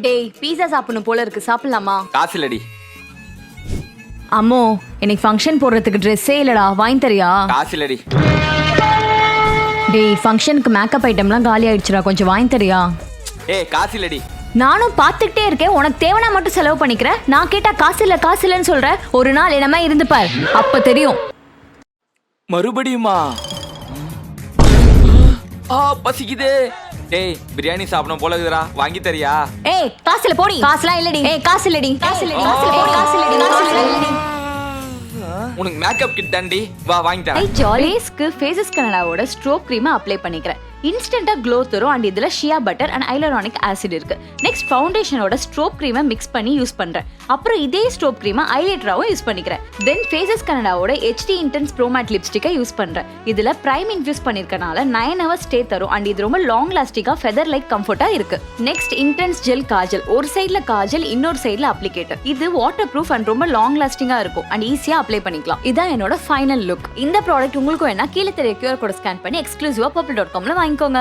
டேய் பீஸா சாப்பிடணும் போல இருக்கு, சாப்பிடலாமா? காசு இல்லடி. அம்மோ எனக்கு ஃபங்க்ஷன் போடுறதுக்கு ட்ரெஸ்ஸே இல்லடா, வாங்கி தரியா? காசு இல்லடி. டேய் ஃபங்க்ஷனுக்கு மேக்கப் ஐட்டம்லாம் காலி ஆயிடுச்சுடா, கொஞ்சம் வாங்கி தரியா? ஏய் காசு இல்லடி. நானும் பார்த்துக்கிட்டே இருக்கேன், உனக்கு தேவைனா மட்டும் செலவு பண்ணிக்கிற. நான் கேட்டா காசு இல்ல காசு இல்லைன்னு சொல்ற. ஒரு நாள் என்னமா இருந்து பார், அப்ப தெரியும். மறுபடியுமா? பசிக்குதே. ஏய் பிரியாணி சாப்பிடணும் போல இருக்குதுடா, வாங்கி தரியா? ஏய் காசுல போடி. காசுலாம் இல்லடி. ஏய் காசு இல்லடி. காசு இல்லடி. காசுல போடி. காசு இல்லடி. காசு இல்லடி. உனக்கு மேக்கப் கிட் தாண்டி, வா வாங்கி தரேன். ஐ ஜாலிஸ்க்கு ஃபேஸஸ் கனடாவோட ஸ்ட்ரோக் க்ரீமை அப்ளை பண்ணிக்கிறேன். இன்ஸ்டன்ட்டா க்ளோ தரும் அண்ட் இதுல shea butter and hyaluronic acid இருக்கு. நெக்ஸ்ட் ஃபவுண்டேஷனோட ஸ்ட்ரோக் க்ரீமை மிக்ஸ் பண்ணி யூஸ் பண்றேன். அப்புறம் இதே ஸ்ட்ரோக் க்ரீமை ஹைலைட்டராவும் யூஸ் பண்ணிக்கிறேன். தென் ஃபேஸஸ் கனடாவோட HD இன்டென்ஸ் ப்ரோ மேட் லிப்ஸ்டிக்கை யூஸ் பண்றேன். இதுல பிரைம் இன்ஃபியூஸ் பண்ணிருக்கனால 9 hours ஸ்டே தரும் அண்ட் இது ரொம்ப லாங் லாஸ்டிக்கா ஃபெதர் லைக் கம்ஃபர்ட்டா இருக்கு. நெக்ஸ்ட் இன்டென்ஸ் ஜெல் காஜல், ஒரு சைடுல காஜல் இன்னொரு சைடுல அப்ளிகேட்டர். இது வாட்டர் ப்ரூஃப் அண்ட் ரொம்ப லாங் லாஸ்டிங்கா இருக்கும் அண்ட் ஈஸியா அப்ளை பண்ணிக்கலாம். இதான் என்னோட ஃபைனல் லுக். இந்த ப்ராடக்ட் உங்களுக்கு வேணா கீழே தெரிய QR கோட் ஸ்கேன் பண்ணி எக்ஸ்க்ளூசிவா purple.com வாங்கிக்கோங்க.